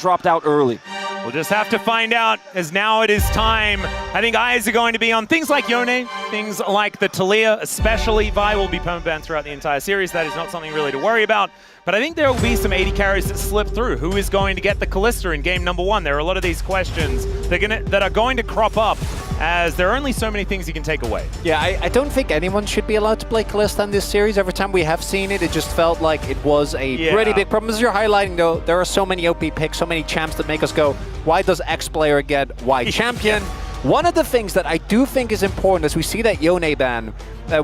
dropped out early? We'll just have to find out, as now it is time. I think eyes are going to be on things like Yone, things like the Taliyah, especially. Vi will be permabanned throughout the entire series. That is not something really to worry about. But I think there will be some AD carries that slip through. Who is going to get the Kalista in game number 1? There are a lot of these questions that are going to crop up, as there are only so many things you can take away. Yeah, I don't think anyone should be allowed to play Kalista in this series. Every time we have seen it, it just felt like it was a really big problem. As you're highlighting, though, there are so many OP picks, so many champs that make us go, why does X player get Y champion? One of the things that I do think is important as we see that Yone ban,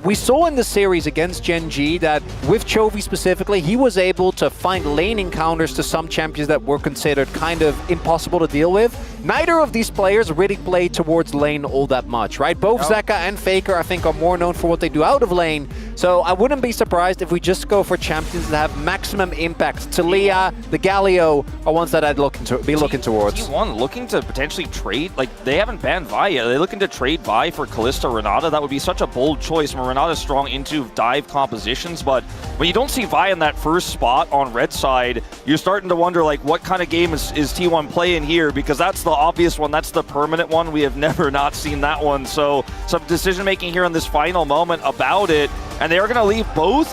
we saw in the series against Gen G that with Chovy specifically, he was able to find lane encounters to some champions that were considered kind of impossible to deal with. Neither of these players really play towards lane all that much, right? Both Zeka and Faker, I think, are more known for what they do out of lane. So I wouldn't be surprised if we just go for champions that have maximum impact. Taliyah, the Galio are ones that I'd be looking towards. T1 looking to potentially trade, like they haven't banned Vi yet. They're looking to trade Vi for Kalista Renata. That would be such a bold choice. Renata's strong into dive compositions, but when you don't see Vi in that first spot on red side, you're starting to wonder like what kind of game is T1 playing here, because that's the obvious one, that's the permanent one. We have never not seen that one. So some decision making here in this final moment about it, and they are going to leave both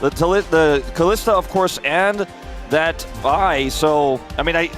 the Kalista, of course, and that Vi. So I mean, I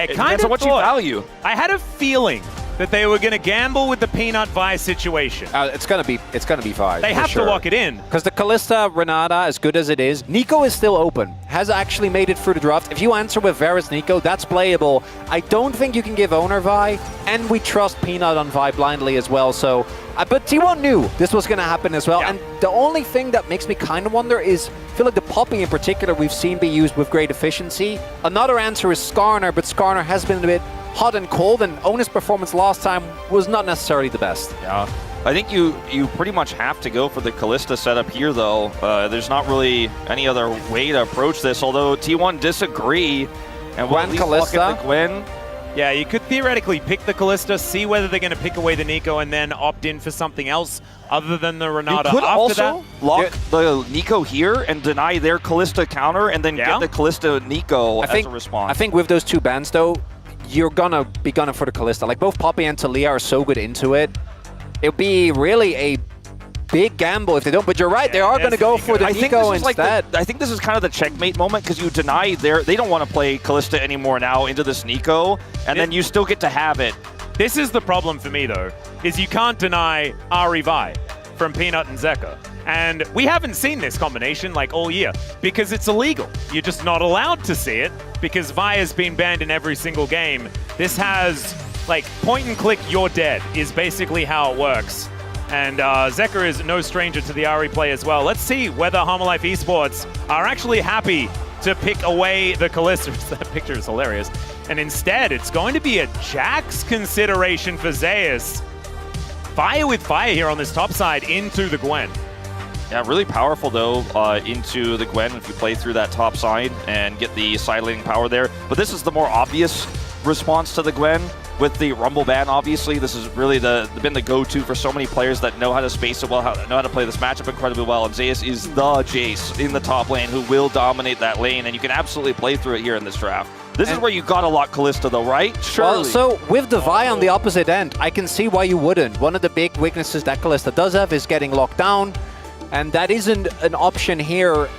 kind of what you value. I had a feeling that they were going to gamble with the Peanut Vi situation. It's gonna be Vi. They have to lock it in. Because the Kalista Renata, as good as it is, Nico is still open. Has actually made it through the draft. If you answer with Varus Nico, that's playable. I don't think you can give Oner Vi, and we trust Peanut on Vi blindly as well. So, but T1 knew this was going to happen as well. Yeah. And the only thing that makes me kind of wonder is, I feel like the Poppy in particular we've seen be used with great efficiency. Another answer is Skarner, but Skarner has been a bit hot and cold, and Oner's performance last time was not necessarily the best. Yeah, I think you pretty much have to go for the Kalista setup here, though. There's not really any other way to approach this, although T1 disagree. And we'll at least look at the Gwen. Yeah, you could theoretically pick the Kalista, see whether they're going to pick away the Nico, and then opt in for something else other than the Renata. You could also lock the Nico here and deny their Kalista counter, and then get the Kalista Nico as a response. I think with those two bans, though, you're gonna be gunning for the Kalista. Like, both Poppy and Taliyah are so good into it. It'll be really a big gamble if they don't. But you're right, they are gonna go for the Nico instead. I think this is kind of the checkmate moment, because you deny they don't want to play Kalista anymore now into this Nico, and then you still get to have it. This is the problem for me, though, is you can't deny Ahri Vi from Peanut and Zeka. And we haven't seen this combination like all year because it's illegal. You're just not allowed to see it because Vi has been banned in every single game. This has, like, point and click, you're dead is basically how it works. And Zeka is no stranger to the Ahri play as well. Let's see whether Harmolife Esports are actually happy to pick away the Kalista. That picture is hilarious. And instead, it's going to be a Jax consideration for Zeus. Fire with fire here on this top side into the Gwen. Yeah, really powerful, though, into the Gwen if you play through that top side and get the side laning power there. But this is the more obvious response to the Gwen with the Rumble ban, obviously. This has really been the go-to for so many players that know how to space it well, know how to play this matchup incredibly well. And Zeus is the Jace in the top lane who will dominate that lane, and you can absolutely play through it here in this draft. This is where you gotta lock Kalista, though, right? Surely. Well, so with the Vi on the opposite end, I can see why you wouldn't. One of the big weaknesses that Kalista does have is getting locked down, and that isn't an option here.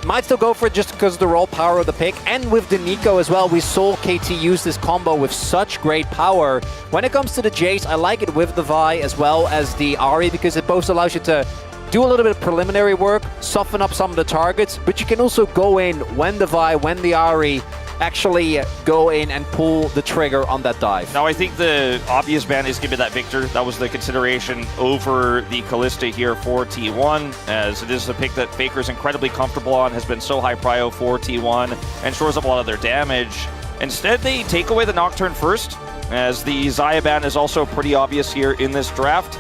Might still go for it just because of the raw power of the pick. And with the Nico as well, we saw KT use this combo with such great power. When it comes to the Jace, I like it with the Vi as well as the Ahri, because it both allows you to do a little bit of preliminary work, soften up some of the targets, but you can also go in when the Vi, when the Ahri actually go in and pull the trigger on that dive. Now, I think the obvious ban is give it that Victor. That was the consideration over the Kalista here for T1, as it is a pick that Faker is incredibly comfortable on, has been so high prio for T1, and shores up a lot of their damage. Instead, they take away the Nocturne first, as the Xayah ban is also pretty obvious here in this draft.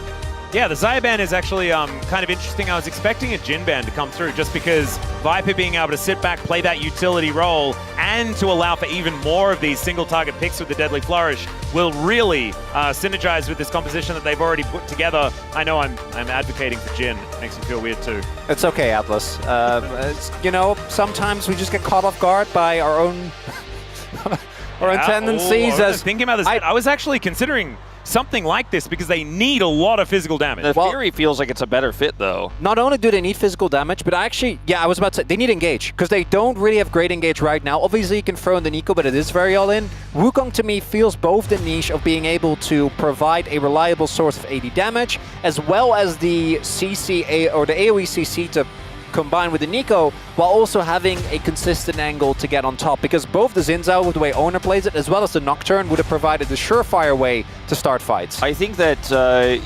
Yeah, the Xayah ban is actually kind of interesting. I was expecting a Jhin ban to come through just because Viper being able to sit back, play that utility role, and to allow for even more of these single target picks with the Deadly Flourish will really synergize with this composition that they've already put together. I know I'm advocating for Jhin. Makes me feel weird too. It's okay, Atlas. You know, sometimes we just get caught off guard by our own or in tendencies. I was thinking about this. I was actually considering something like this because they need a lot of physical damage. The Fury feels like it's a better fit, though. Not only do they need physical damage, but actually, yeah, I was about to say, they need engage, because they don't really have great engage right now. Obviously, you can throw in the Nico, but it is very all-in. Wukong, to me, feels both the niche of being able to provide a reliable source of AD damage, as well as the CC, or the AoE CC to combine with the Nico, while also having a consistent angle to get on top, because both the Xin Zhao, with the way Oner plays it, as well as the Nocturne, would have provided the surefire way to start fights. I think that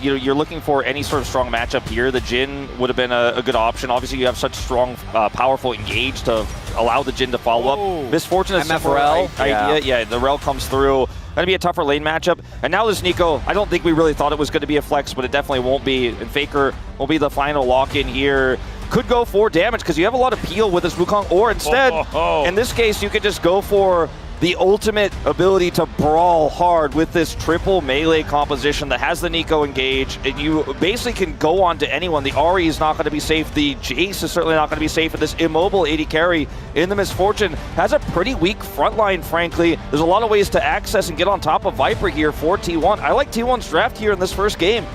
you're looking for any sort of strong matchup here. The Jhin would have been a good option. Obviously, you have such strong, powerful engage to allow the Jhin to follow up. Misfortune is MFRL idea. Yeah, the Rel comes through. Gonna be a tougher lane matchup. And now this Nico, I don't think we really thought it was gonna be a flex, but it definitely won't be. And Faker will be the final lock-in here. Could go for damage because you have a lot of peel with this Wukong, or instead, in this case, you could just go for the ultimate ability to brawl hard with this triple melee composition that has the Nico engage, and you basically can go on to anyone. The Ahri is not going to be safe. The Jace is certainly not going to be safe. And this immobile AD carry in the Misfortune has a pretty weak front line, frankly. There's a lot of ways to access and get on top of Viper here for T1. I like T1's draft here in this first game.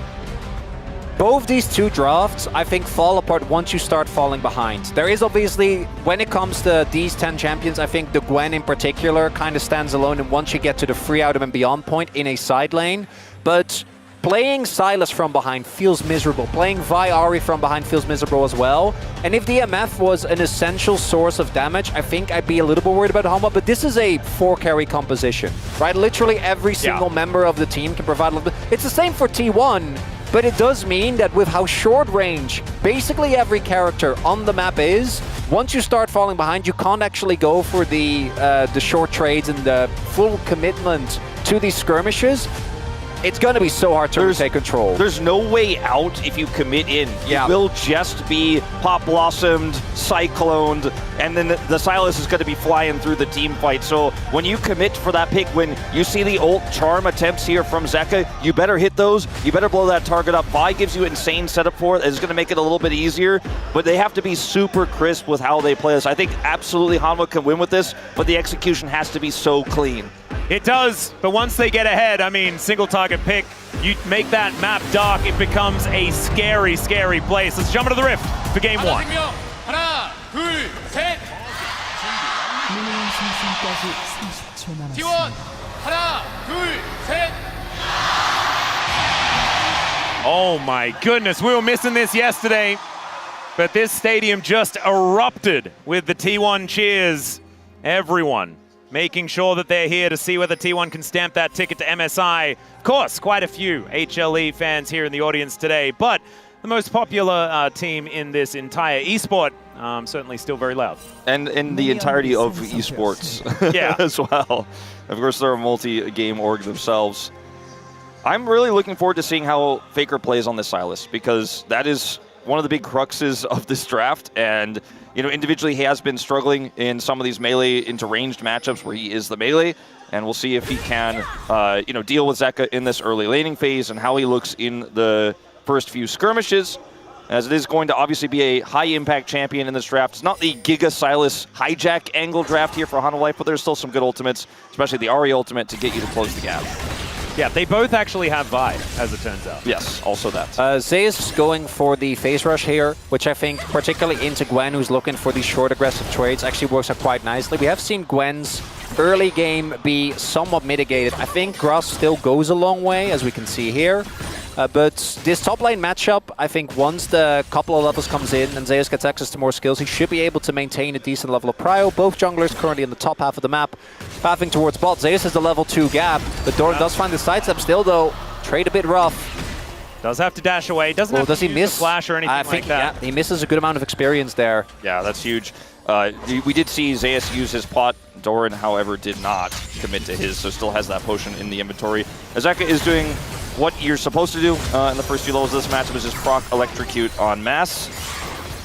Both these two drafts, I think, fall apart once you start falling behind. There is obviously, when it comes to these 10 champions, I think the Gwen in particular kind of stands alone, and once you get to the free item and beyond point in a side lane. But playing Sylas from behind feels miserable. Playing Vi Ahri from behind feels miserable as well. And if the MF was an essential source of damage, I think I'd be a little bit worried about Homa, but this is a 4-carry composition, right? Literally every single member of the team can provide a little bit. It's the same for T1. But it does mean that with how short range basically every character on the map is, once you start falling behind, you can't actually go for the short trades and the full commitment to these skirmishes. It's going to be so hard to take control. There's no way out if you commit in. You will just be pop blossomed, cycloned, and then the Sylas is going to be flying through the team fight. So when you commit for that pick, when you see the ult charm attempts here from Zeka, you better hit those. You better blow that target up. Vi gives you insane setup for it. It's going to make it a little bit easier, but they have to be super crisp with how they play this. I think absolutely Hanwha can win with this, but the execution has to be so clean. It does, but once they get ahead, I mean, single target pick, you make that map dark, it becomes a scary, scary place. Let's jump into the rift for game 1. Oh my goodness, we were missing this yesterday, but this stadium just erupted with the T1 cheers. Everyone making sure that they're here to see whether T1 can stamp that ticket to MSI. Of course, quite a few HLE fans here in the audience today, but the most popular team in this entire esport, certainly still very loud. And in the entirety of esports as well. Of course, they're a multi-game org themselves. I'm really looking forward to seeing how Faker plays on this Sylas, because that is one of the big cruxes of this draft, and you know, individually he has been struggling in some of these melee into ranged matchups where he is the melee, and we'll see if he can you know, deal with Zeka in this early laning phase and how he looks in the first few skirmishes, as it is going to obviously be a high impact champion in this draft. It's not the Giga Sylas hijack angle draft here for Hanwha Life, but there's still some good ultimates, especially the Ahri ultimate to get you to close the gap. Yeah, they both actually have Vi, as it turns out. Yes, also that. Zeus going for the phase rush here, which I think, particularly into Gwen, who's looking for these short aggressive trades, actually works out quite nicely. We have seen Gwen's early game be somewhat mitigated. I think Grass still goes a long way, as we can see here. But this top lane matchup, I think once the couple of levels comes in and Zeus gets access to more skills, he should be able to maintain a decent level of prio. Both junglers currently in the top half of the map, pathing towards bot. Zeus has the level 2 gap, but Doran does find the sidestep still, though. Trade a bit rough. Does have to dash away. Doesn't have to use the flash or anything like that. Yeah, he misses a good amount of experience there. Yeah, that's huge. We did see Zeus use his pot. Doran, however, did not commit to his, so still has that potion in the inventory. Azeka is doing what you're supposed to do in the first few levels of this matchup, is just proc Electrocute on Mass.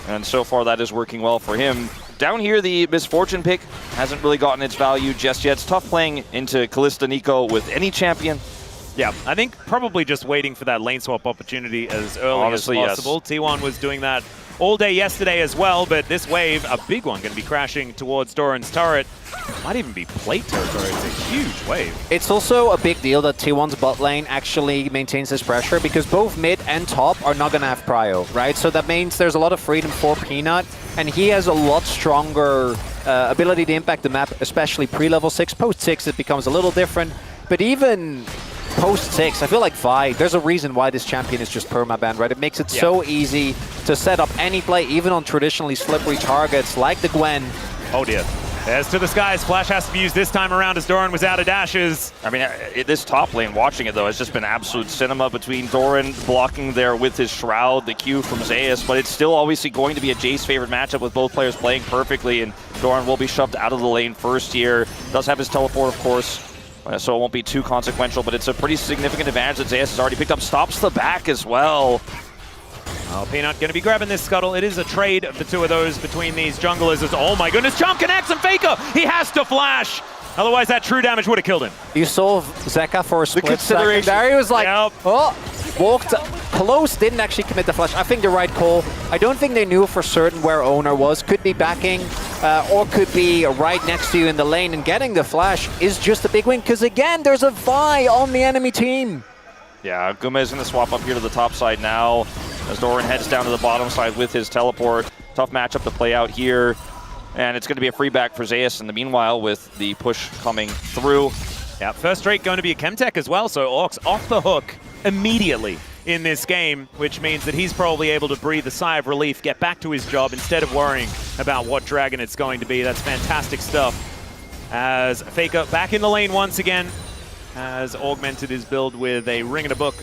And so far that is working well for him. Down here, the Misfortune pick hasn't really gotten its value just yet. It's tough playing into Kalista Nico with any champion. Yeah, I think probably just waiting for that lane swap opportunity as early as possible. Yes. T1 was doing that all day yesterday as well, but this wave, a big one, going to be crashing towards Doran's turret. Might even be plate territory. It's a huge wave. It's also a big deal that T1's bot lane actually maintains this pressure because both mid and top are not going to have prio, right? So that means there's a lot of freedom for Peanut, and he has a lot stronger ability to impact the map, especially pre-level 6. Post-6, it becomes a little different, but even post-6, I feel like Vi, there's a reason why this champion is just perma-banned, right? It makes it so easy to set up any play, even on traditionally slippery targets like the Gwen. Oh dear. There's to the skies. Flash has to be used this time around as Doran was out of dashes. I mean, this top lane, watching it though, has just been absolute cinema between Doran blocking there with his Shroud, the Q from Zeus, but it's still obviously going to be a Jace favorite matchup with both players playing perfectly, and Doran will be shoved out of the lane first here. Does have his teleport, of course, so it won't be too consequential, but it's a pretty significant advantage that Zeus has already picked up. Stops the back as well. Oh, Peanut going to be grabbing this scuttle. It is a trade of the two of those between these junglers. Oh my goodness, Chomp connects and Faker! He has to flash! Otherwise that true damage would have killed him. You saw Zeka for a split second there. He was like, oh, walked close, didn't actually commit the flash. I think the right call. I don't think they knew for certain where Oner was. Could be backing or could be right next to you in the lane, and getting the flash is just a big win because again, there's a Vi on the enemy team. Yeah, Gume is going to swap up here to the top side now as Doran heads down to the bottom side with his teleport. Tough matchup to play out here. And it's going to be a free back for Zeus in the meanwhile with the push coming through. Yeah, first straight going to be a Chemtech as well, so Orcs off the hook immediately in this game, which means that he's probably able to breathe a sigh of relief, get back to his job instead of worrying about what dragon it's going to be. That's fantastic stuff. As Faker back in the lane once again, has augmented his build with a ring and a book.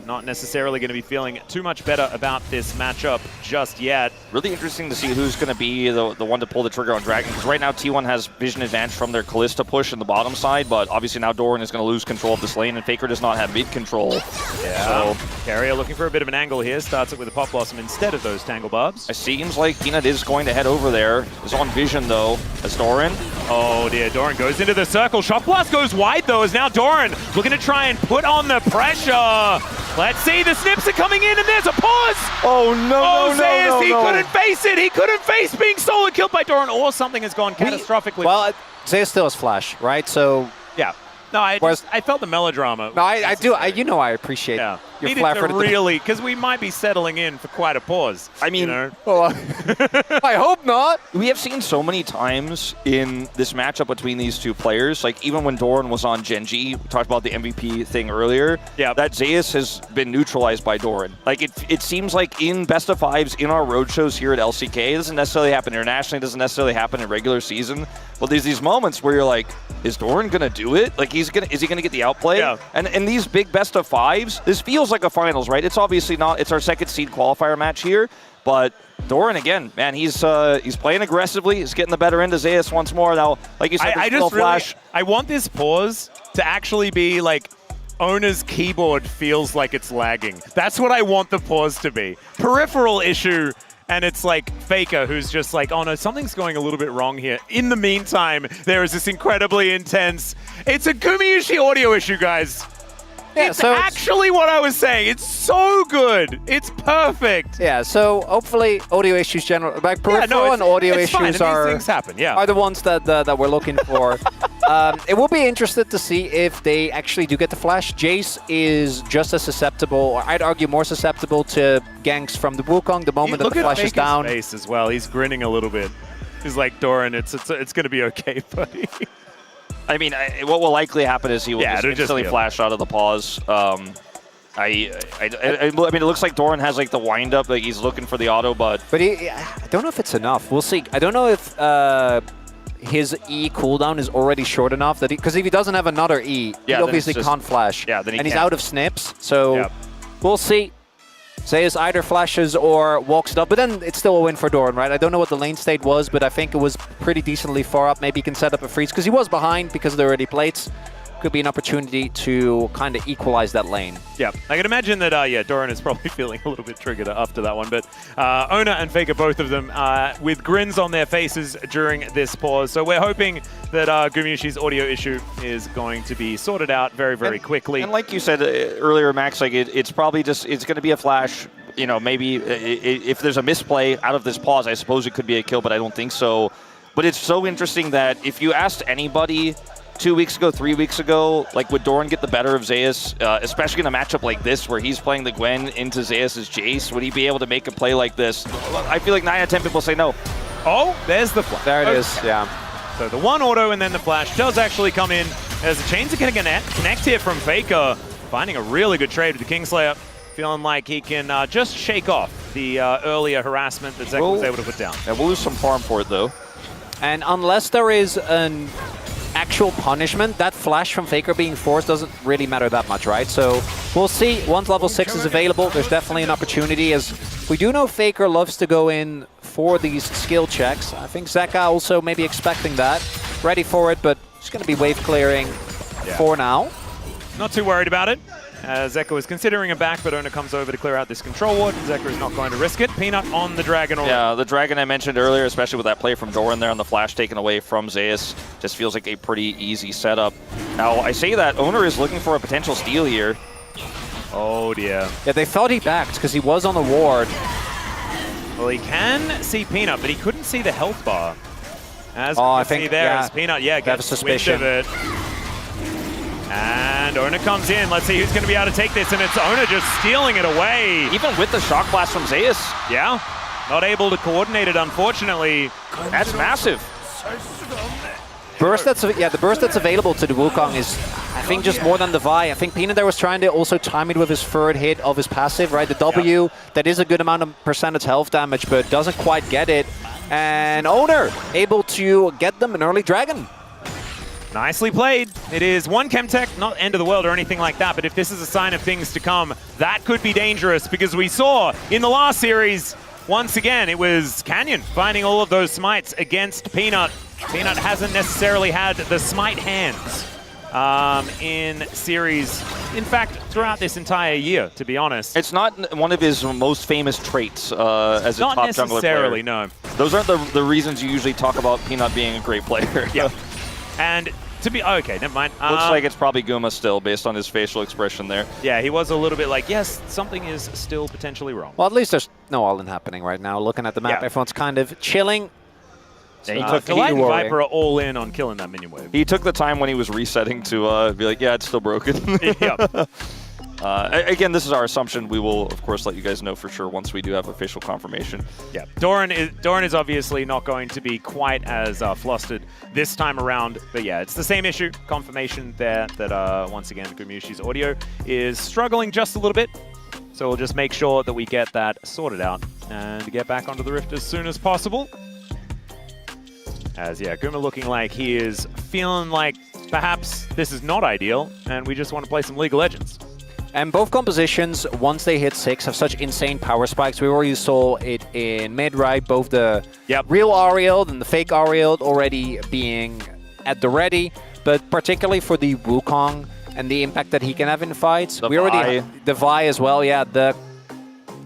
Not necessarily going to be feeling too much better about this matchup just yet. Really interesting to see who's going to be the one to pull the trigger on Dragon, because right now T1 has vision advantage from their Callista push in the bottom side, but obviously now Doran is going to lose control of this lane, and Faker does not have mid control. Yeah, so Keria looking for a bit of an angle here, starts it with a Pop Blossom instead of those Tangle Barbs. It seems like Peanut is going to head over there. Is on vision though, as Doran. Oh dear, Doran goes into the circle. Shock Blast goes wide though, as now Doran looking to try and put on the pressure. Let's see, the snips are coming in, and there's a pause! Oh no, Zeus, he couldn't face it! He couldn't face being solo killed by Doran, or something has gone catastrophically. Well, Zeus still has flash, right? So yeah. No, I felt the melodrama. No, I do. You know, I appreciate your flat for really, because we might be settling in for quite a pause. I mean, you know? Well, I hope not. We have seen so many times in this matchup between these two players, like even when Doran was on Genji, we talked about the MVP thing earlier, that Zeus has been neutralized by Doran. Like it seems like in best of fives in our roadshows here at LCK, it doesn't necessarily happen internationally, it doesn't necessarily happen in regular season, but there's these moments where you're like, is Doran gonna do it? Like is he gonna get the outplay? Yeah. And in these big best of fives, this feels like a finals, right? It's obviously not, it's our second seed qualifier match here, but Doran again, man, he's playing aggressively. He's getting the better end of Zeus once more. Now, like you said, I want this pause to actually be like Oner's keyboard feels like it's lagging. That's what I want the pause to be. Peripheral issue, and it's like Faker who's just like, oh no, something's going a little bit wrong here. In the meantime, there is this incredibly intense, it's a Gumayusi audio issue, guys. Yeah, it's actually what I was saying. It's so good. It's perfect. Yeah, so hopefully audio issues general, like peripheral and audio issues these things happen, are the ones that we're looking for. It will be interesting to see if they actually do get the flash. Jace is just as susceptible, or I'd argue more susceptible to ganks from the Wukong the moment that the flash is down. Look at Faker's face as well. He's grinning a little bit. He's like, Doran, it's going to be okay, buddy. I mean, what will likely happen is he will just instantly flash out of the pause. I mean, it looks like Doran has like the wind up, like he's looking for the auto, but I don't know if it's enough. We'll see. I don't know if his E cooldown is already short enough that because if he doesn't have another E, he obviously can't flash. Yeah, then he's out of snips. So we'll see. Zeus either flashes or walks it up, but then it's still a win for Doran, right? I don't know what the lane state was, but I think it was pretty decently far up. Maybe he can set up a freeze, because he was behind because of the early plates. Could be an opportunity to kind of equalize that lane. Yeah, I can imagine that, Doran is probably feeling a little bit triggered after that one, but Oner and Faker, both of them, with grins on their faces during this pause. So we're hoping that Gumayusi's audio issue is going to be sorted out very, very quickly. And like you said earlier, Max, like it's probably just, it's going to be a flash you know, maybe if there's a misplay out of this pause, I suppose it could be a kill, but I don't think so. But it's so interesting that if you asked anybody 2 weeks ago, 3 weeks ago, like, would Doran get the better of Zeus, especially in a matchup like this where he's playing the Gwen into Zeus's Jace? Would he be able to make a play like this? I feel like 9 out of 10 people say no. Oh, there's the flash. There it is, yeah. So the one auto and then the flash does actually come in as the chains are going to connect here from Faker, finding a really good trade with the Kingslayer, feeling like he can just shake off the earlier harassment that Zeka was able to put down. Yeah, we'll lose some farm for it, though. And unless there is an actual punishment, that flash from Faker being forced doesn't really matter that much, right? So we'll see. Once level 6 is available, there's definitely an opportunity, as we do know Faker loves to go in for these skill checks. I think Zeka also maybe expecting that. Ready for it, but just going to be wave clearing for now. Not too worried about it. Zeka was considering a back, but Oner comes over to clear out this control ward. Zeka is not going to risk it. Peanut on the Dragon already. Yeah, the Dragon I mentioned earlier, especially with that play from Doran there on the flash taken away from Zeus, just feels like a pretty easy setup. Now, I say that Oner is looking for a potential steal here. Oh, dear. Yeah, they thought he backed because he was on the ward. Well, he can see Peanut, but he couldn't see the health bar. As I we think see there, yeah, is Peanut, gets a suspicion. wind of it. And Oner comes in. Let's see who's going to be able to take this, and it's Oner just stealing it away. Even with the shock blast from Zeus. Yeah, not able to coordinate it, unfortunately. That's massive. Burst that's the burst that's available to the Wukong is, I think, just more than the Vi. I think Peanut there was trying to also time it with his third hit of his passive, right? The W, that is a good amount of percentage health damage, but doesn't quite get it. And Oner able to get them an early Dragon. Nicely played. It is one Chemtech, not end of the world or anything like that, but if this is a sign of things to come, that could be dangerous, because we saw in the last series, once again, it was Canyon finding all of those smites against Peanut. Peanut hasn't necessarily had the smite hands in series, in fact, throughout this entire year, to be honest. It's not one of his most famous traits as a top jungler player. Not necessarily, no. Those aren't the reasons you usually talk about Peanut being a great player. Yeah. And to be, okay, never mind. Looks like it's probably Guma still, based on his facial expression there. Yeah, he was a little bit like, yes, something is still potentially wrong. Well, at least there's no all-in happening right now. Looking at the map, everyone's kind of chilling. Delight and Viper are all in on killing that minion wave. He took the time when he was resetting to be like, yeah, it's still broken. Yep. Again, this is our assumption. We will, of course, let you guys know for sure once we do have official confirmation. Yeah, Doran is obviously not going to be quite as flustered this time around. But yeah, it's the same issue. Confirmation there that, once again, Gumayusi's audio is struggling just a little bit. So we'll just make sure that we get that sorted out and get back onto the Rift as soon as possible. As, yeah, Guma looking like he is feeling like perhaps this is not ideal, and we just want to play some League of Legends. And both compositions, once they hit 6, have such insane power spikes. We already saw it in mid, right? Both the real Ariel and the fake Ariel already being at the ready, but particularly for the Wukong and the impact that he can have in fights. The Vi as well, yeah.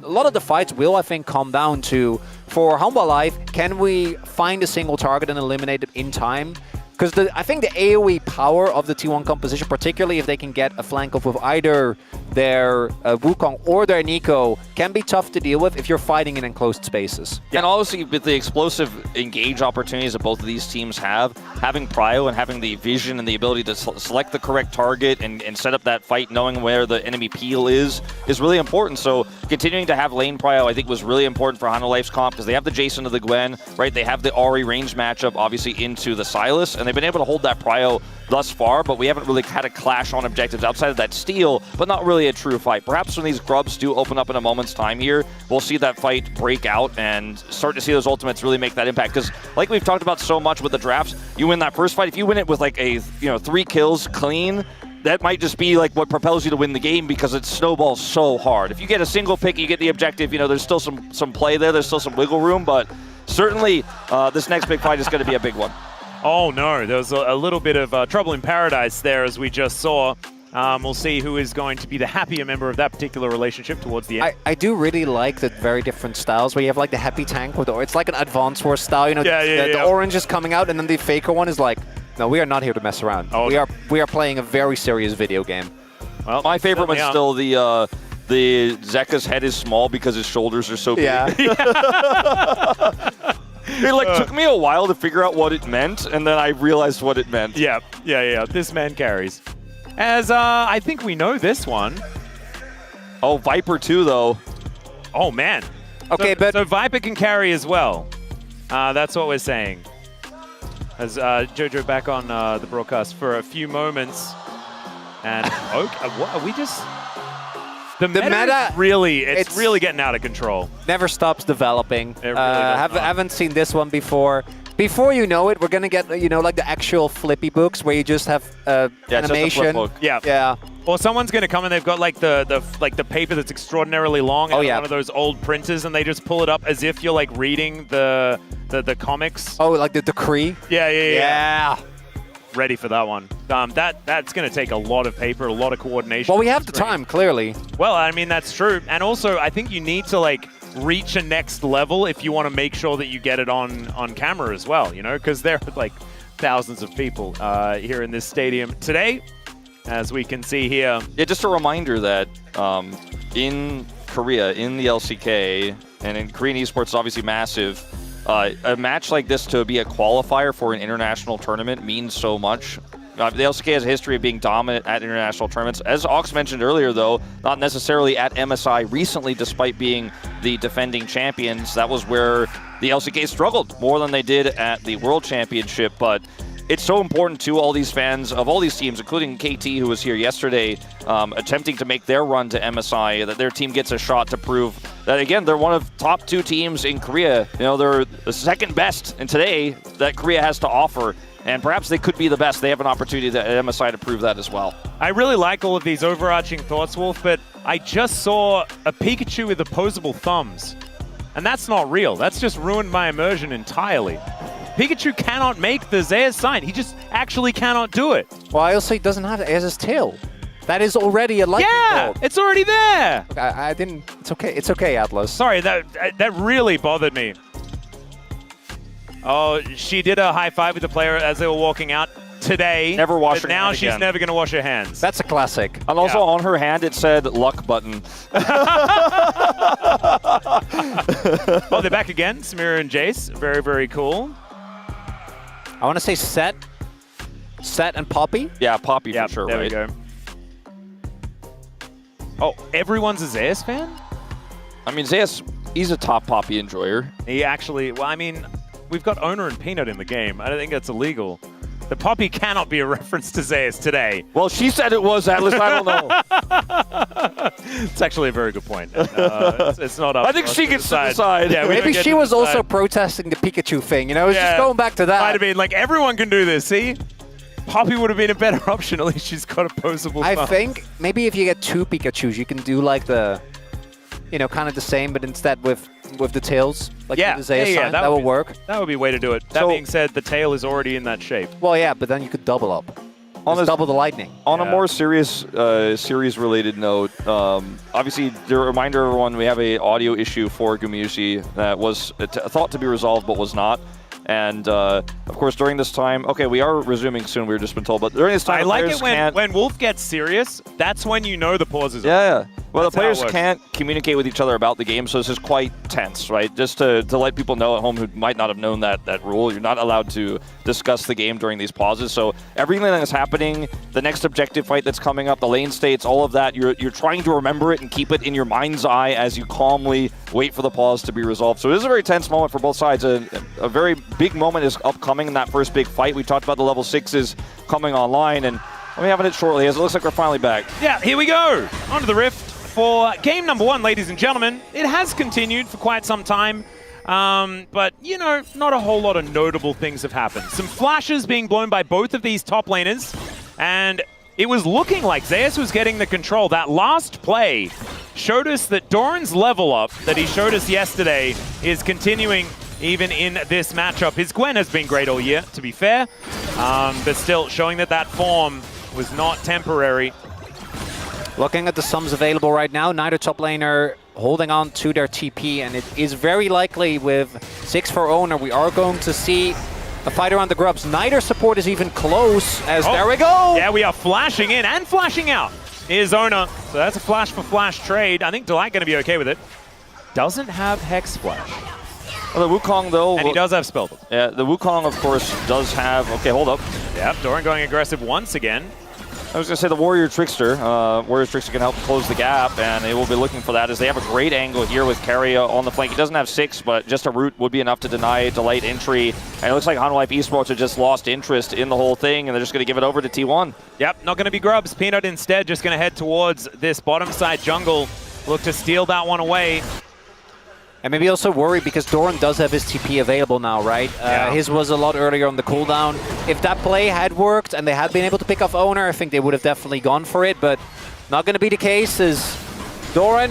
A lot of the fights will, I think, come down to, for Humble Life, can we find a single target and eliminate it in time? Because I think the AoE power of the T1 composition, particularly if they can get a flank off with either their Wukong or their Nico, can be tough to deal with if you're fighting in enclosed spaces. And obviously, with the explosive engage opportunities that both of these teams have, having Prio and having the vision and the ability to select the correct target and set up that fight, knowing where the enemy peel is really important. So continuing to have lane Prio, I think, was really important for Hano Life's comp, because they have the Jason to the Gwen, right? They have the Ahri range matchup, obviously, into the Sylas, and they've been able to hold that Prio thus far, but we haven't really had a clash on objectives outside of that steal, but not really a true fight. Perhaps when these grubs do open up in a moment's time here, we'll see that fight break out and start to see those ultimates really make that impact. Because like we've talked about so much with the drafts, you win that first fight, if you win it with like a 3 kills clean, that might just be like what propels you to win the game, because it snowballs so hard. If you get a single pick, you get the objective, there's still some play there, there's still some wiggle room, but certainly this next big fight is going to be a big one. Oh no, there was a little bit of trouble in paradise there, as we just saw. We'll see who is going to be the happier member of that particular relationship towards the end. I do really like the very different styles where you have like the happy tank with it's like an advanced war style. The orange is coming out, and then the Faker one is like, no, we are not here to mess around. Oh, we are playing a very serious video game. Well, my favorite one's still the the Zeka's head is small because his shoulders are so big. Yeah. It like took me a while to figure out what it meant, and then I realized what it meant. Yeah. This man carries. As I think we know this one. Oh, Viper too, though. Oh, man. Okay, so Viper can carry as well. That's what we're saying. As Jojo back on the broadcast for a few moments. And what are we just... The meta really, it's really getting out of control. Never stops developing. It really does not. Haven't seen this one before. Before you know it, we're gonna get like the actual flippy books where you just have animation. Just a flip book. Yeah. Or someone's gonna come and they've got like the paper that's extraordinarily long. Oh, yeah. One of those old printers, and they just pull it up as if you're like reading the comics. Oh, like the decree. Yeah. Ready for that one. That's going to take a lot of paper, a lot of coordination. Well, we have the time, clearly. Well, I mean, that's true. And also, I think you need to, like, reach a next level if you want to make sure that you get it on camera as well, because there are, like, thousands of people here in this stadium today, as we can see here. Yeah, just a reminder that in Korea, in the LCK, and in Korean esports is obviously massive, a match like this to be a qualifier for an international tournament means so much. The LCK has a history of being dominant at international tournaments. As Ox mentioned earlier, though, not necessarily at MSI recently, despite being the defending champions. That was where the LCK struggled more than they did at the World Championship. But it's so important to all these fans of all these teams, including KT, who was here yesterday, attempting to make their run to MSI, that their team gets a shot to prove that, again, they're one of top 2 teams in Korea. They're the second best, and today that Korea has to offer. And perhaps they could be the best. They have an opportunity at MSI to prove that as well. I really like all of these overarching thoughts, Wolf, but I just saw a Pikachu with opposable thumbs. And that's not real. That's just ruined my immersion entirely. Pikachu cannot make the Zeus sign. He just actually cannot do it. Well, I also doesn't have it as his tail. That is already a lightning bolt. It's already there. Look, I didn't. It's okay. It's okay, Atlas. Sorry, that really bothered me. Oh, she did a high five with the player as they were walking out today. Never wash her now hand she's again. Never going to wash her hands. That's a classic. And also on her hand, it said luck button. Oh, they're back again. Samira and Jace. Very, very cool. I want to say Set and Poppy. Yeah, Poppy for sure, there right? we go. Oh, everyone's a Zeus fan? I mean, Zeus, he's a top Poppy enjoyer. He actually, well, I mean, we've got Oner and Peanut in the game. I don't think that's illegal. The Poppy cannot be a reference to Zeus today. Well, she said it was, Atlas. I don't know. It's actually a very good point. It's not up. I think she gets to decide. Yeah, Maybe she was also protesting the Pikachu thing. It's just going back to that. Might have been like, everyone can do this, see? Poppy would have been a better option. At least she's got opposable thumbs. I think maybe if you get 2 Pikachus, you can do like the, kind of the same, but instead with the tails. Like the Zeus sign. That will work. That would be a way to do it. That being said, the tail is already in that shape. Well, yeah, but then you could double up. Double the lightning. On a more serious series-related note, obviously, to remind everyone, we have an audio issue for Gumayusi that was thought to be resolved but was not. And, of course, during this time, okay, we are resuming soon, we've just been told, but during this time, I like it when Wolf gets serious, that's when you know the pause is over. Yeah. Well, That's the players can't communicate with each other about the game, so this is quite tense, right? Just to let people know at home who might not have known that rule, you're not allowed to discuss the game during these pauses. So everything that's happening, the next objective fight that's coming up, the lane states, all of that, you're trying to remember it and keep it in your mind's eye as you calmly wait for the pause to be resolved. So it is a very tense moment for both sides. A very big moment is upcoming in that first big fight. We talked about the level 6s coming online, and we'll be having it shortly as it looks like we're finally back. Yeah, here we go. Onto the Rift. For game number 1, ladies and gentlemen, it has continued for quite some time, but, not a whole lot of notable things have happened. Some flashes being blown by both of these top laners, and it was looking like Zeus was getting the control. That last play showed us that Doran's level up that he showed us yesterday is continuing even in this matchup. His Gwen has been great all year, to be fair, but still showing that form was not temporary. Looking at the sums available right now, neither top laner holding on to their TP, and it is very likely with 6 for Oner, we are going to see a fight around the grubs. Neither support is even close, as there we go! Yeah, we are flashing in and flashing out. is Oner. So that's a flash-for-flash trade. I think Delight going to be okay with it. Doesn't have Hex Flash. Well, the Wukong, though... And he does have Spell Book. Yeah, the Wukong, of course, does have... Okay, hold up. Yep, Doran going aggressive once again. I was going to say the Warrior Trickster. Warrior Trickster can help close the gap, and they will be looking for that as they have a great angle here with Keria on the flank. He doesn't have 6, but just a root would be enough to deny Delight entry. And it looks like Hanwha Life Esports have just lost interest in the whole thing, and they're just going to give it over to T1. Yep, not going to be grubs. Peanut instead just going to head towards this bottom side jungle. Look to steal that one away. And maybe also worry because Doran does have his TP available now, right? Yeah. His was a lot earlier on the cooldown. If that play had worked and they had been able to pick off Oner, I think they would have definitely gone for it, but not going to be the case as Doran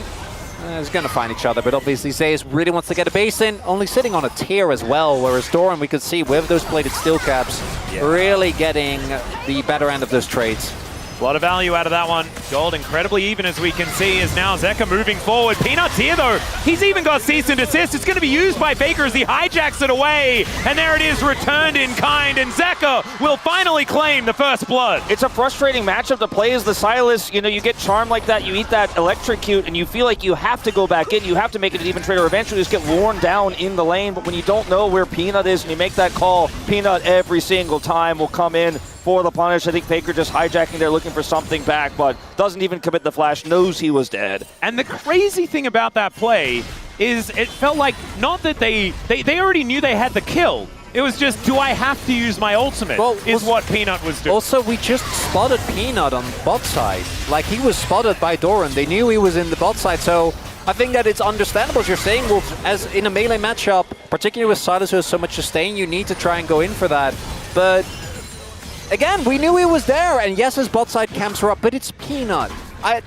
is going to find each other, but obviously Zeus really wants to get a base in, only sitting on a tier as well, whereas Doran, we could see with those plated steel caps, really getting the better end of those trades. A lot of value out of that one. Gold incredibly even, as we can see, is now Zeka moving forward. Peanut's here, though. He's even got cease and desist. It's going to be used by Faker as he hijacks it away. And there it is, returned in kind. And Zeka will finally claim the first blood. It's a frustrating matchup to play as the Silas. You know, you get charmed like that, you eat that electrocute, and you feel like you have to go back in. You have to make it an even trade, or eventually just get worn down in the lane. But when you don't know where Peanut is and you make that call, Peanut every single time will come in for the punish. I think Faker just hijacking there, looking for something back, but doesn't even commit the flash, knows he was dead. And the crazy thing about that play is it felt like not that they already knew they had the kill. It was just, do I have to use my ultimate, is what Peanut was doing. Also, we just spotted Peanut on bot side. Like, he was spotted by Doran. They knew he was in the bot side, so I think that it's understandable, as you're saying, Wolf, as in a melee matchup, particularly with Silas who has so much sustain, you need to try and go in for that. But again, we knew he was there, and yes, his bot side camps are up, but it's Peanut.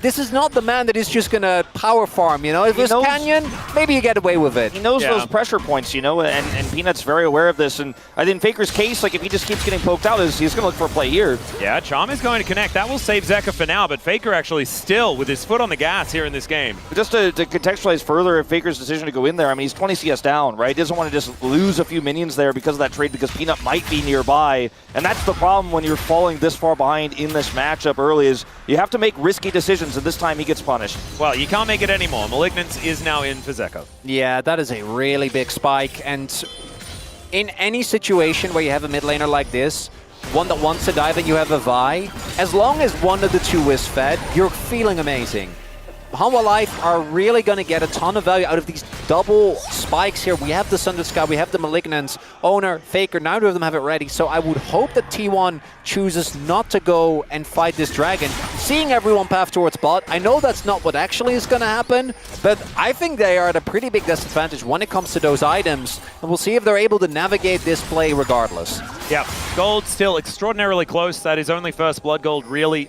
This is not the man that is just going to power farm, you know? If it was Canyon, maybe you get away with it. He knows those pressure points, you know, and Peanut's very aware of this. And I think Faker's case, like, if he just keeps getting poked out, he's going to look for a play here. Yeah, Charm is going to connect. That will save Zeka for now, but Faker actually still with his foot on the gas here in this game. Just to contextualize further Faker's decision to go in there, I mean, he's 20 CS down, right? He doesn't want to just lose a few minions there because of that trade, because Peanut might be nearby. And that's the problem when you're falling this far behind in this matchup early, is you have to make risky decisions, and this time he gets punished. Well, you can't make it anymore. Malignance is now in for Zeka. Yeah, that is a really big spike, and in any situation where you have a mid laner like this, one that wants to dive and you have a Vi, as long as one of the two is fed, you're feeling amazing. Hanwha Life are really going to get a ton of value out of these double spikes here. We have the Sundered Sky, we have the Malignance, Oner, Faker, neither of them have it ready. So I would hope that T1 chooses not to go and fight this dragon. Seeing everyone path towards bot, I know that's not what actually is going to happen, but I think they are at a pretty big disadvantage when it comes to those items. And we'll see if they're able to navigate this play regardless. Yeah, gold still extraordinarily close. That is only first blood gold really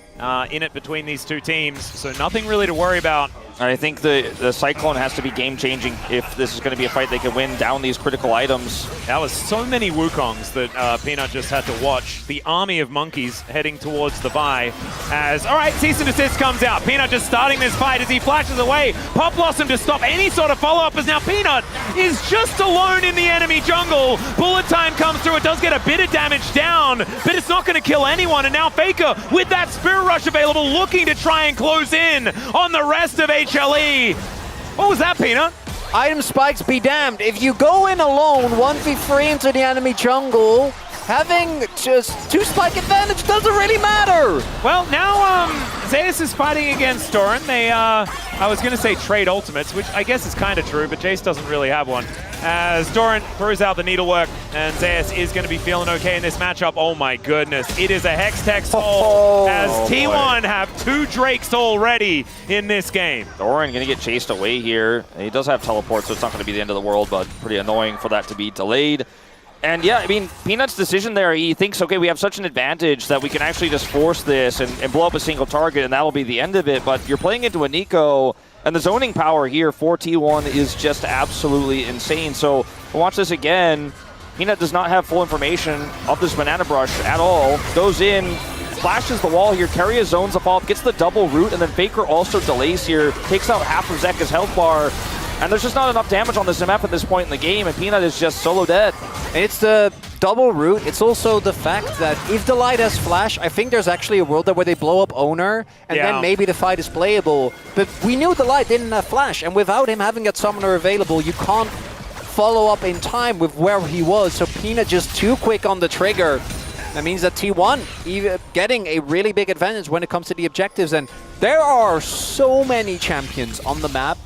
in it between these two teams. So nothing really to worry about. I think the Cyclone has to be game-changing if this is going to be a fight they can win down these critical items. That was so many Wukongs that Peanut just had to watch. The army of monkeys heading towards the Vi as, all right, cease and desist comes out. Peanut just starting this fight as he flashes away. Pop Blossom to stop any sort of follow-up, as now Peanut is just alone in the enemy jungle. Bullet time comes through. It does get a bit of damage down, but it's not going to kill anyone. And now Faker, with that Spirit Rush available, looking to try and close in on the rest of HLE. What was that, Peanut? Item spikes be damned. If you go in alone, 1v3 into the enemy jungle, having just 2 spike advantage doesn't really matter. Well, now Zeus is fighting against Doran. They, I was going to say trade ultimates, which I guess is kind of true, but Jace doesn't really have one. As Doran throws out the needlework, and Zeus is going to be feeling okay in this matchup. Oh my goodness, it is a Hex-Tech Soul, as T1 have 2 Drakes already in this game. Doran going to get chased away here. He does have teleport, so it's not going to be the end of the world, but pretty annoying for that to be delayed. And yeah, I mean, Peanut's decision there, he thinks, okay, we have such an advantage that we can actually just force this and blow up a single target, and that'll be the end of it. But you're playing into a Nico, and the zoning power here for T1 is just absolutely insane. So we'll watch this again. Peanut does not have full information of this Banana Brush at all. Goes in, flashes the wall here. Keria zones the follow-up, gets the double root, and then Faker also delays here, takes out half of Zeka's health bar. And there's just not enough damage on this MF at this point in the game, and Peanut is just solo dead. It's the double root. It's also the fact that if the light has flash, I think there's actually a world where they blow up Oner, and then maybe the fight is playable. But we knew the light didn't have flash, and without him having that summoner available, you can't follow up in time with where he was. So Peanut just too quick on the trigger. That means that T1 even getting a really big advantage when it comes to the objectives. And there are so many champions on the map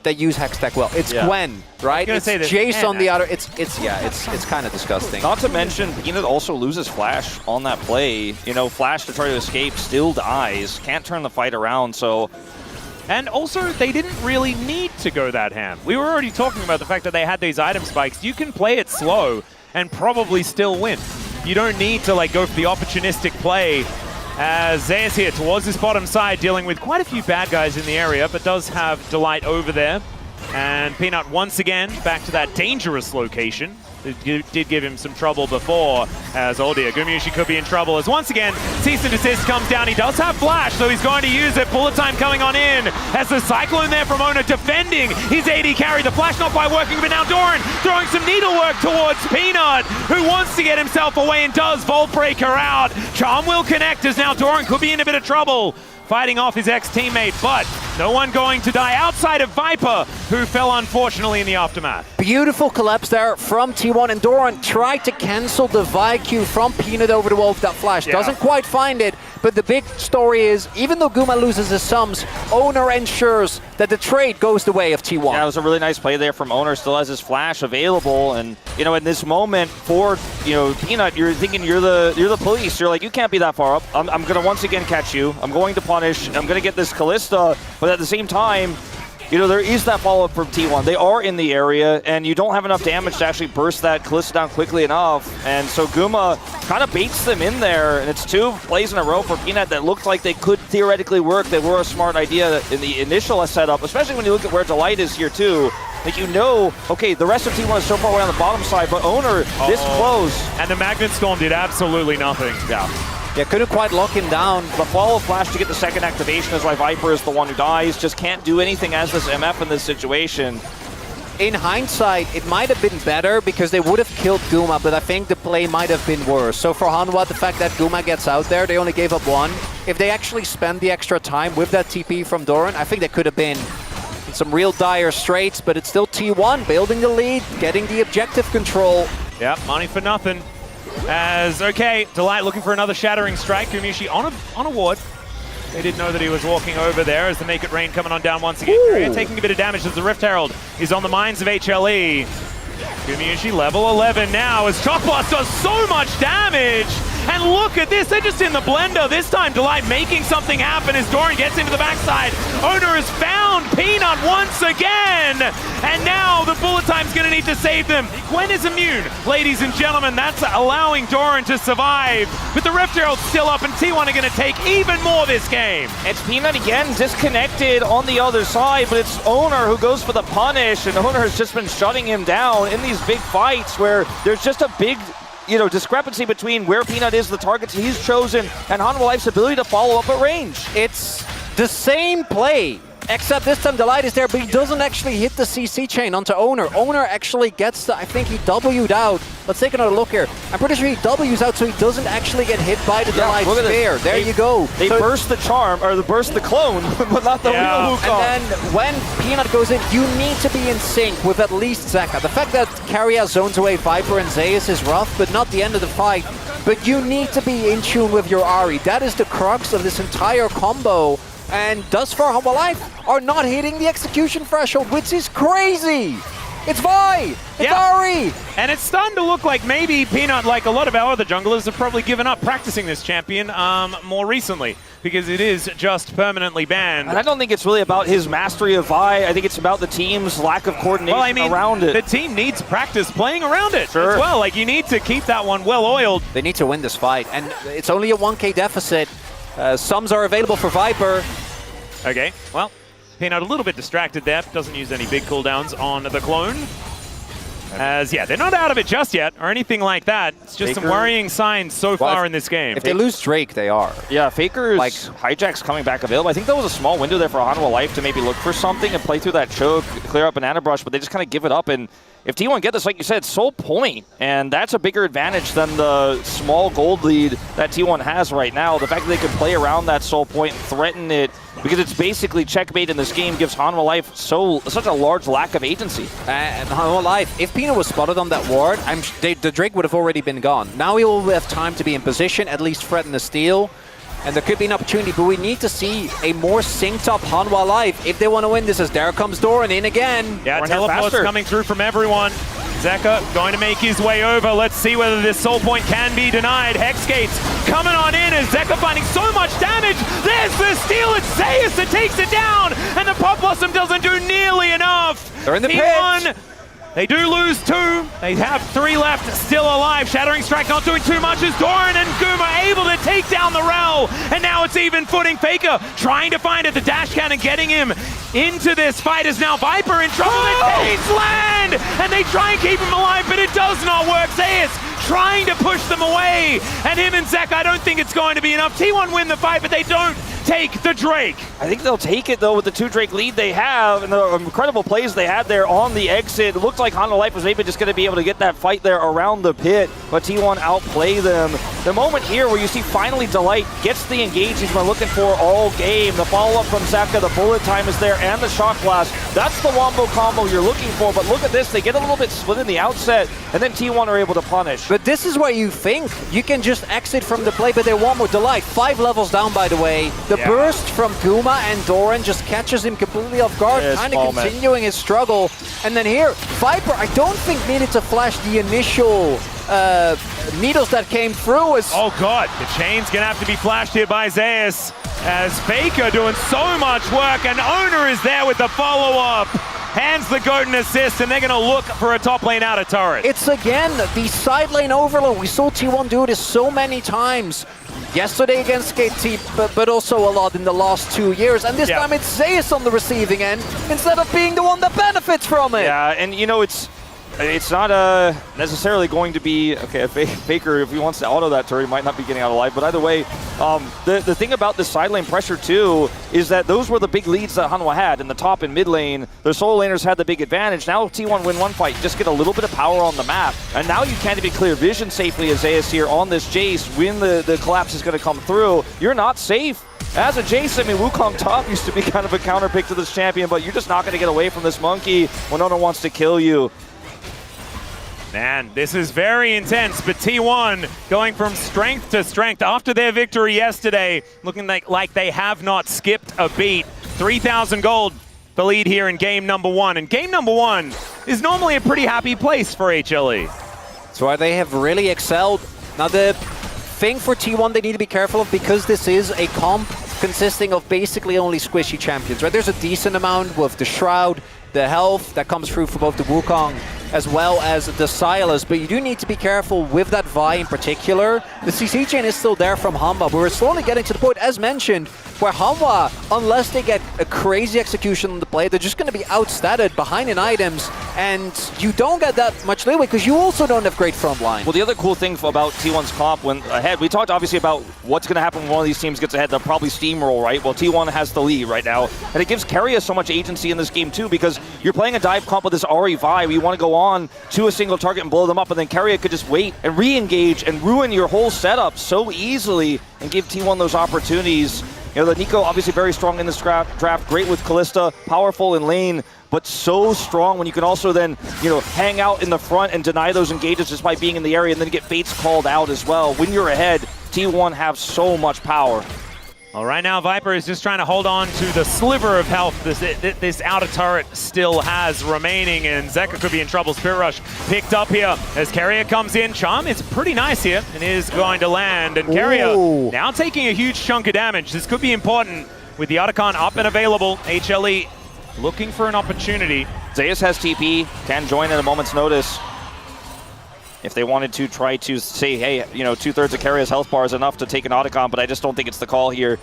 that use Hextech well. It's Gwen, right? It's Jace on the other. It's kind of disgusting. Not to mention, Peanut also loses Flash on that play. You know, Flash to try to escape still dies. Can't turn the fight around, so... And also, they didn't really need to go that ham. We were already talking about the fact that they had these item spikes. You can play it slow and probably still win. You don't need to like go for the opportunistic play. As Zeus here towards this bottom side, dealing with quite a few bad guys in the area, but does have Delight over there. And Peanut once again back to that dangerous location. It did give him some trouble before, as oh dear, Gumayusi could be in trouble as once again, cease and desist comes down. He does have flash, so he's going to use it. Bullet time coming on in, as the Cyclone there from Oner defending his AD carry. The flash not quite working, but now Doran throwing some needlework towards Peanut, who wants to get himself away and does Vault Breaker out. Charm will connect, as now Doran could be in a bit of trouble, fighting off his ex-teammate, but no one going to die outside of Viper, who fell unfortunately in the aftermath. Beautiful collapse there from T1, and Doran tried to cancel the VIQ from Peanut over the wall with that flash. Doesn't quite find it, but the big story is, even though Guma loses his sums, Oner ensures that the trade goes the way of T1. Yeah, it was a really nice play there from Oner. Still has his flash available, and you know, in this moment for Peanut, you're thinking you're the police. You're like, you can't be that far up. I'm gonna once again catch you. I'm going to punish. I'm gonna get this Kalista, but at the same time, there is that follow-up from T1. They are in the area, and you don't have enough damage to actually burst that Kalista down quickly enough. And so Guma kind of baits them in there, and it's 2 plays in a row for Peanut that looked like they could theoretically work. They were a smart idea in the initial setup, especially when you look at where Delight is here too. Like, okay, the rest of T1 is so far away on the bottom side, but Oner this close. And the Magnet Storm did absolutely nothing. Yeah, couldn't quite lock him down. The follow flash to get the second activation is why Viper is the one who dies. Just can't do anything as this MF in this situation. In hindsight, it might have been better because they would have killed Guma, but I think the play might have been worse. So for Hanwha, the fact that Guma gets out there, they only gave up 1. If they actually spend the extra time with that TP from Doran, I think they could have been in some real dire straits, but it's still T1 building the lead, getting the objective control. Yep, money for nothing. As, okay, Delight looking for another Shattering Strike. Gumayusi on a ward. They didn't know that he was walking over there as the Make It Rain coming on down once again. Keria taking a bit of damage as the Rift Herald is on the minds of HLE. Gumayusi level 11 now as Shock Blast does so much damage. And look at this, they're just in the blender. This time Delight making something happen as Doran gets into the backside. Oner has found Peanut once again. And now the bullet time's gonna need to save them. Gwen is immune, ladies and gentlemen. That's allowing Doran to survive. But the Rift Herald's still up and T1 are gonna take even more this game. It's Peanut again, disconnected on the other side, but it's Oner who goes for the punish, and Oner has just been shutting him down in these big fights where there's just a big discrepancy between where Peanut is, the targets he's chosen, and Hanwha Life's ability to follow up at range. It's the same play, except this time Delight is there, but he doesn't actually hit the CC chain onto Oner. Oner actually gets the, I think he W'd out. Let's take another look here. I'm pretty sure he W's out so he doesn't actually get hit by the Delight spear. There you go. They burst the charm, or they burst the clone, but not the real Wukong. And then when Peanut goes in, you need to be in sync with at least Zeka. The fact that Keria zones away Viper and Zeus is rough, but not the end of the fight. But you need to be in tune with your Ahri. That is the crux of this entire combo. And thus far, Hanwha Life are not hitting the execution threshold, which is crazy. It's Vi! It's Ahri! And it's starting to look like maybe Peanut, like a lot of our other junglers, have probably given up practicing this champion more recently, because it is just permanently banned. And I don't think it's really about his mastery of Vi. I think it's about the team's lack of coordination around it. The team needs practice playing around it as well. Like, you need to keep that one well oiled. They need to win this fight, and it's only a 1k deficit. Sums are available for Viper. Okay, well, Peanut a little bit distracted there. Doesn't use any big cooldowns on the clone. As, yeah, they're not out of it just yet, or anything like that. It's just some worrying signs so far in this game. If they lose Drake, they are. Yeah, Faker's hijack's coming back available. I think that was a small window there for Hanwha Life to maybe look for something and play through that choke, clear up Banana Brush, but they just kind of give it up. And if T1 get this, like you said, sole point, and that's a bigger advantage than the small gold lead that T1 has right now. The fact that they can play around that sole point and threaten it, because it's basically checkmate in this game, gives Hanwha Life such a large lack of agency. And Hanwha Life, if Peanut was spotted on that ward, the Drake would have already been gone. Now he will have time to be in position, at least threaten the steal. And there could be an opportunity, but we need to see a more synced up Hanwha Life if they want to win this, as there comes Doran in again. Yeah, teleports coming through from everyone. Zeka going to make his way over. Let's see whether this soul point can be denied. Hex Gates coming on in as Zeka finding so much damage. There's the steal. It's Zeus that takes it down, and the Pop Blossom doesn't do nearly enough. They're in the pit. They do lose 2. They have 3 left, still alive. Shattering Strike not doing too much as Doran and Guma able to take down the Rel. And now it's even footing. Faker trying to find it. The dash cannon getting him into this fight is now Viper in trouble. The Tails land! And they try and keep him alive, but it does not work. Zeus trying to push them away. And him and Zek, I don't think it's going to be enough. T1 win the fight, but they don't take the Drake. I think they'll take it, though, with the 2 Drake lead they have and the incredible plays they had there on the exit. It looked like Hanwha Life was maybe just going to be able to get that fight there around the pit, but T1 outplay them. The moment here where you see finally Delight gets the engage he's been looking for all game. The follow-up from Zeka, the bullet time is there, and the shock blast. That's the wombo combo you're looking for, but look at this. They get a little bit split in the outset, and then T1 are able to punish. But this is where you think you can just exit from the play, but they want more. Delight, 5 levels down, by the way. The burst from Guma and Doran just catches him completely off guard, kind of continuing his struggle. And then here, Viper, I don't think needed to flash the initial needles that came through. Oh god, the chain's gonna have to be flashed here by Zeus, as Faker doing so much work, and Oner is there with the follow-up. Hands the golden assist, and they're going to look for a top lane out of turret. It's again the side lane overload. We saw T1 do this so many times. Yesterday against KT, but also a lot in the last 2 years. And this time it's Zeus on the receiving end, instead of being the one that benefits from it. Yeah, and you know, it's not necessarily going to be, okay, Faker, if he wants to auto that turret, he might not be getting out alive. But either way, the thing about this side lane pressure too is that those were the big leads that Hanwha had in the top and mid lane. The solo laners had the big advantage. Now T1 win one fight, just get a little bit of power on the map. And now you can't even clear vision safely as Zeus here on this Jace when the collapse is going to come through. You're not safe. As a Jace, I mean, Wukong top used to be kind of a counter pick to this champion, but you're just not going to get away from this monkey when Oner wants to kill you. Man, this is very intense, but T1 going from strength to strength after their victory yesterday, looking like they have not skipped a beat. 3,000 gold, the lead here in game number 1. And game number 1 is normally a pretty happy place for HLE. That's why they have really excelled. Now the thing for T1 they need to be careful of, because this is a comp consisting of basically only squishy champions, right? There's a decent amount with the Shroud, the health that comes through for both the Wukong as well as the Sylas, but you do need to be careful with that Vi in particular. The CC chain is still there from Hanwha, but we're slowly getting to the point, as mentioned, where Hanwha, unless they get a crazy execution on the play, they're just going to be outstatted behind in items, and you don't get that much leeway because you also don't have great front line. Well, the other cool thing about T1's comp when ahead, we talked obviously about what's going to happen when one of these teams gets ahead. They'll probably steamroll, right? Well, T1 has the lead right now, and it gives Keria so much agency in this game too, because you're playing a dive comp with this Ahri Vi, where you want to go on to a single target and blow them up, and then Keria could just wait and re-engage and ruin your whole setup so easily and give T1 those opportunities. You know, the Nico obviously very strong in this draft, great with Kalista, powerful in lane, but so strong when you can also then, you know, hang out in the front and deny those engages just by being in the area and then get fates called out as well. When you're ahead, T1 have so much power. Well, right now, Viper is just trying to hold on to the sliver of health this outer turret still has remaining, and Zeka could be in trouble. Spirit Rush picked up here as Keria comes in. Charm is pretty nice here and is going to land, and Keria now taking a huge chunk of damage. This could be important with the Otacon up and available. HLE looking for an opportunity. Zeus has TP, can join at a moment's notice. If they wanted to try to say, hey, you know, 2/3 of Keria's health bar is enough to take an Otacon, but I just don't think it's the call here.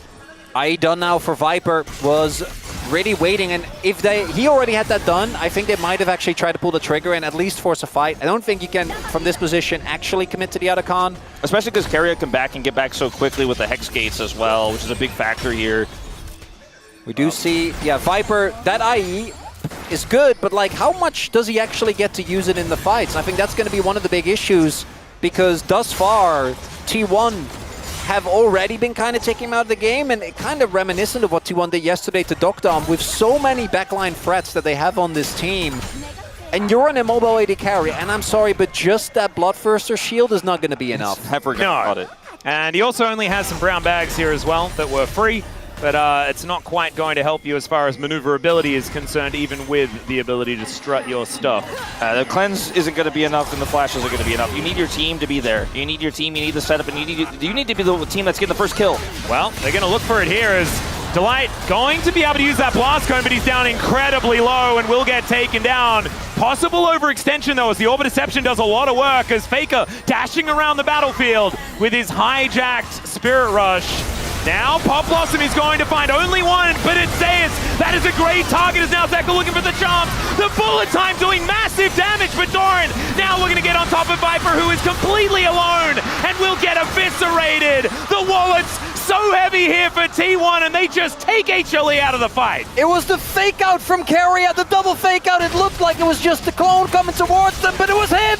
IE done now for Viper was really waiting, and if he already had that done, I think they might have actually tried to pull the trigger and at least force a fight. I don't think you can, from this position, actually commit to the Otacon. Especially because Keria can back and get back so quickly with the Hex Gates as well, which is a big factor here. We do see, yeah, Viper, that IE is good, but like how much does he actually get to use it in the fights? I think that's going to be one of the big issues, because thus far, T1 have already been kind of taking him out of the game, and it kind of reminiscent of what T1 did yesterday to Dokdom with so many backline threats that they have on this team. And you're an immobile AD carry, and I'm sorry, but just that Bloodthirster shield is not going to be enough. I forgot about it. And he also only has some brown bags here as well that were free, but it's not quite going to help you as far as maneuverability is concerned, even with the ability to strut your stuff. The cleanse isn't going to be enough, and the flash isn't going to be enough. You need your team to be there. You need your team, you need the setup, and you need to be the team that's getting the first kill. Well, they're going to look for it here as Delight going to be able to use that blast cone, but he's down incredibly low and will get taken down. Possible overextension though, as the Orbit Deception does a lot of work, as Faker dashing around the battlefield with his hijacked Spirit Rush. Now Pop Blossom is going to find only one, but it's Zeus. That is a great target, as now Zeka looking for the charms. The bullet time doing massive damage, but Doran now looking to get on top of Viper, who is completely alone and will get eviscerated. The wallets so heavy here for T1, and they just take HLE out of the fight. It was the fake out from Keria, the double fake out. It looked like it was just a clone coming towards them, but it was him.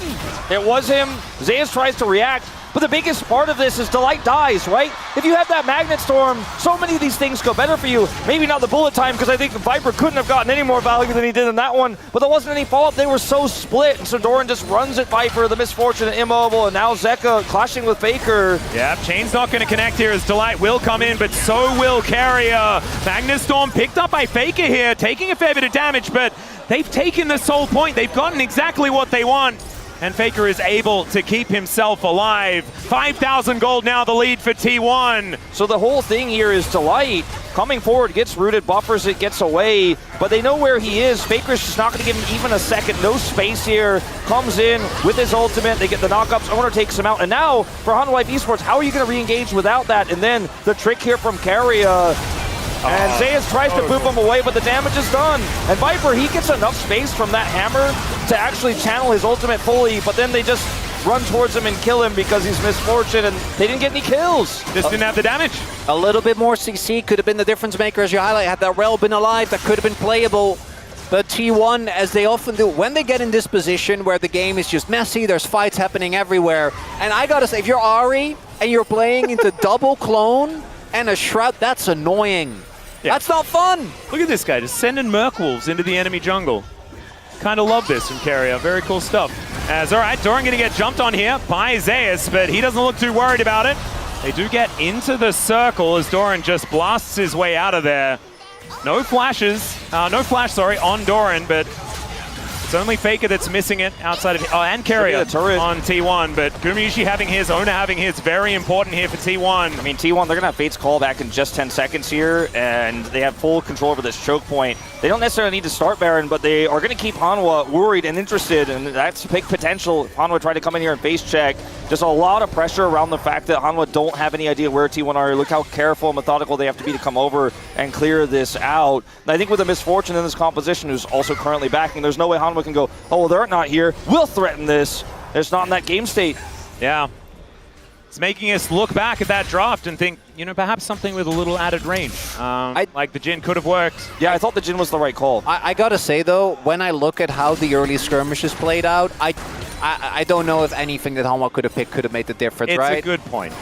It was him. Zeus tries to react, but the biggest part of this is Delight dies, right? If you have that Magnet Storm, so many of these things go better for you. Maybe not the bullet time, because I think Viper couldn't have gotten any more value than he did in that one, but there wasn't any follow-up. They were so split, and so Doran just runs at Viper, the misfortunate immobile, and now Zeka clashing with Faker. Yeah, Chain's not going to connect here as Delight will come in, but so will Keria. Magnet Storm picked up by Faker here, taking a fair bit of damage, but they've taken the soul point. They've gotten exactly what they want. And Faker is able to keep himself alive. 5,000 gold now, the lead for T1. So the whole thing here is Delight coming forward, gets rooted, buffers it, gets away, but they know where he is. Faker's just not going to give him even a second. No space here. Comes in with his ultimate. They get the knockups. Oner takes him out. And now, for Hanwha Life Esports, how are you going to re-engage without that? And then the trick here from Keria. And Zeus tries to boop him away, but the damage is done. And Viper, he gets enough space from that hammer to actually channel his ultimate fully, but then they just run towards him and kill him because he's misfortune, and they didn't get any kills. Just didn't have the damage. A little bit more CC could have been the difference maker, as you highlight. Had that Rel been alive, that could have been playable. But T1, as they often do, when they get in this position where the game is just messy, there's fights happening everywhere. And I gotta say, if you're Ahri and you're playing into double clone and a Shroud, that's annoying. Yeah. That's not fun. Look at this guy, just sending Merc Wolves into the enemy jungle. Kind of love this from Keria. Very cool stuff. As all right, Doran going to get jumped on here by Zeus, but he doesn't look too worried about it. They do get into the circle as Doran just blasts his way out of there. No flashes, no flash, sorry, on Doran, but it's only Faker that's missing it outside of, and Keria on T1, but Gumayusi having his, Oner having his, very important here for T1. I mean, T1, they're going to have Fate's call back in just 10 seconds here, and they have full control over this choke point. They don't necessarily need to start Baron, but they are going to keep Hanwha worried and interested, and that's big potential. If Hanwha tried to come in here and face check. Just a lot of pressure around the fact that Hanwha don't have any idea where T1 are. Look how careful and methodical they have to be to come over and clear this out. And I think with the misfortune in this composition, who's also currently backing, there's no way Hanwha can go, oh, well, they're not here. We'll threaten this. It's not in that game state. Yeah. It's making us look back at that draft and think, you know, perhaps something with a little added range. Like the Jhin could have worked. Yeah, I thought the Jhin was the right call. I gotta say, though, when I look at how the early skirmishes played out, I don't know if anything that Hanwha could have picked could have made the difference, right? It's a good point.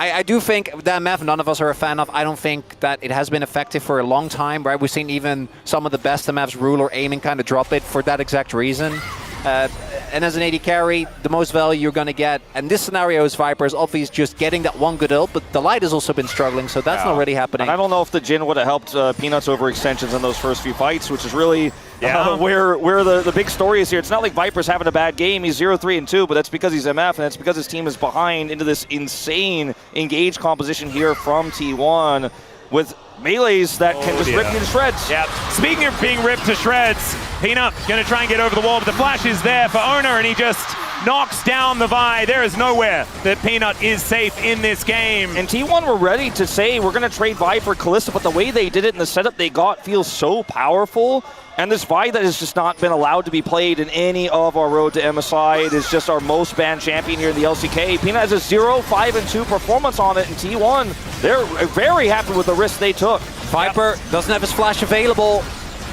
I do think that map none of us are a fan of. I don't think that it has been effective for a long time, right? We've seen even some of the best of maps, Ruler, aiming kind of drop it for that exact reason. And as an AD carry, the most value you're going to get, and this scenario is Viper's obviously just getting that one good ult, but Delight has also been struggling, so that's not really happening. And I don't know if the Jhin would have helped Peanuts overextensions in those first few fights, which is really where the big story is here. It's not like Viper's having a bad game. He's 0-3-2, but that's because he's MF, and that's because his team is behind into this insane engage composition here from T1 with melees that can just rip you to shreds. Yeah. Speaking of being ripped to shreds, Peanut going to try and get over the wall, but the flash is there for Oner, and he just knocks down the Vi. There is nowhere that Peanut is safe in this game. And T1 were ready to say, we're going to trade Vi for Kalista, but the way they did it and the setup they got feels so powerful. And this Vi that has just not been allowed to be played in any of our road to MSI. It is just our most banned champion here in the LCK. Peanut has a 0-5-2 performance on it, and T1, they're very happy with the risk they took. Viper doesn't have his flash available.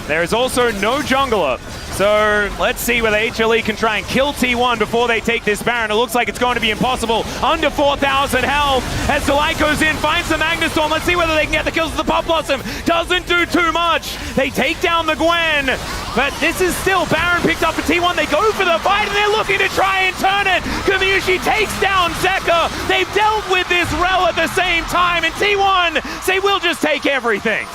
There is also no jungler. So let's see whether HLE can try and kill T1 before they take this Baron. It looks like it's going to be impossible. Under 4,000 health as Delight goes in, finds the Magnus Storm. Let's see whether they can get the kills with the Pop Blossom. Doesn't do too much. They take down the Gwen. But this is still Baron picked up for T1. They go for the fight and they're looking to try and turn it. Gumayusi takes down Zeka. They've dealt with this Rel at the same time. And T1 say, we'll just take everything.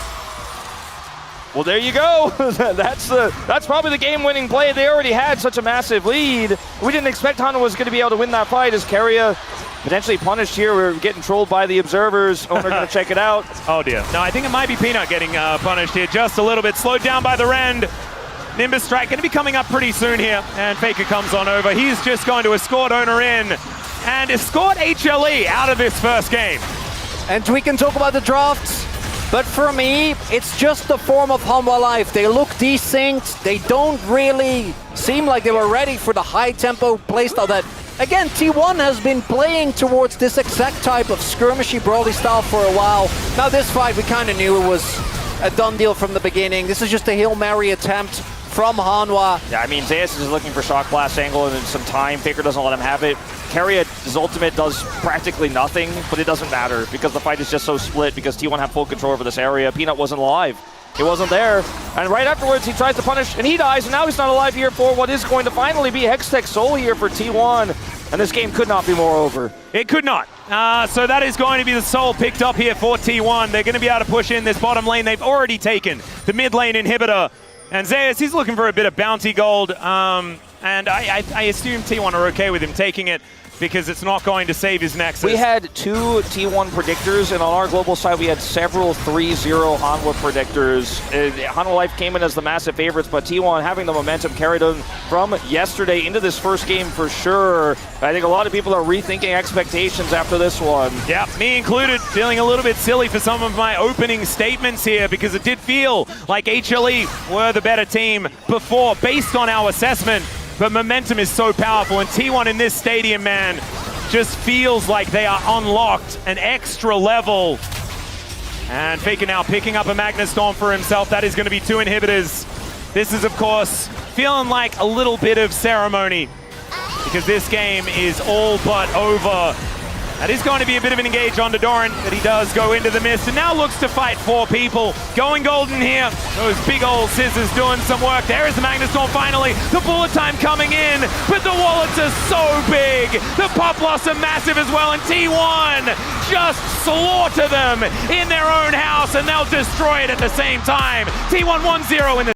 Well, there you go. That's probably the game-winning play. They already had such a massive lead. We didn't expect Hanwha was going to be able to win that fight as Keria potentially punished here. We're getting trolled by the observers. Oner going to check it out. Oh dear. No, I think it might be Peanut getting punished here just a little bit. Slowed down by the Rend. Nimbus Strike going to be coming up pretty soon here. And Faker comes on over. He's just going to escort Oner in and escort HLE out of this first game. And we can talk about the drafts. But for me, it's just the form of Hanwha life. They look desynced. They don't really seem like they were ready for the high-tempo playstyle that, again, T1 has been playing towards this exact type of skirmishy, brawly style for a while. Now this fight, we kind of knew it was a done deal from the beginning. This is just a Hail Mary attempt from Hanwha. Yeah, I mean, Zeus is looking for Shock Blast angle and some time. Faker doesn't let him have it. Keria's ultimate does practically nothing, but it doesn't matter because the fight is just so split because T1 have full control over this area. Peanut wasn't alive. He wasn't there. And right afterwards, he tries to punish, and he dies, and now he's not alive here for what is going to finally be Hextech Soul here for T1. And this game could not be more over. It could not. So that is going to be the soul picked up here for T1. They're going to be able to push in this bottom lane. They've already taken the mid lane inhibitor. And Zeus, he's looking for a bit of bounty gold. And I assume T1 are okay with him taking it because it's not going to save his Nexus. We had 2 T1 predictors, and on our global side, we had several 3-0 Hanwha predictors. Hanwha Life came in as the massive favorites, but T1 having the momentum carried them from yesterday into this first game for sure. I think a lot of people are rethinking expectations after this one. Yeah, me included, feeling a little bit silly for some of my opening statements here because it did feel like HLE were the better team before, based on our assessment. But momentum is so powerful, and T1 in this stadium, man, just feels like they are unlocked an extra level. And Faker now picking up a Magnus Storm for himself. That is going to be 2 inhibitors. This is, of course, feeling like a little bit of ceremony because this game is all but over. That is going to be a bit of an engage on Doran, but he does go into the mist and now looks to fight 4 people. Going golden here. Those big old scissors doing some work. There is the Magnus Storm finally. The bullet time coming in, but the wallets are so big. The pop loss are massive as well, and T1 just slaughter them in their own house, and they'll destroy it at the same time. T1 1-0 in the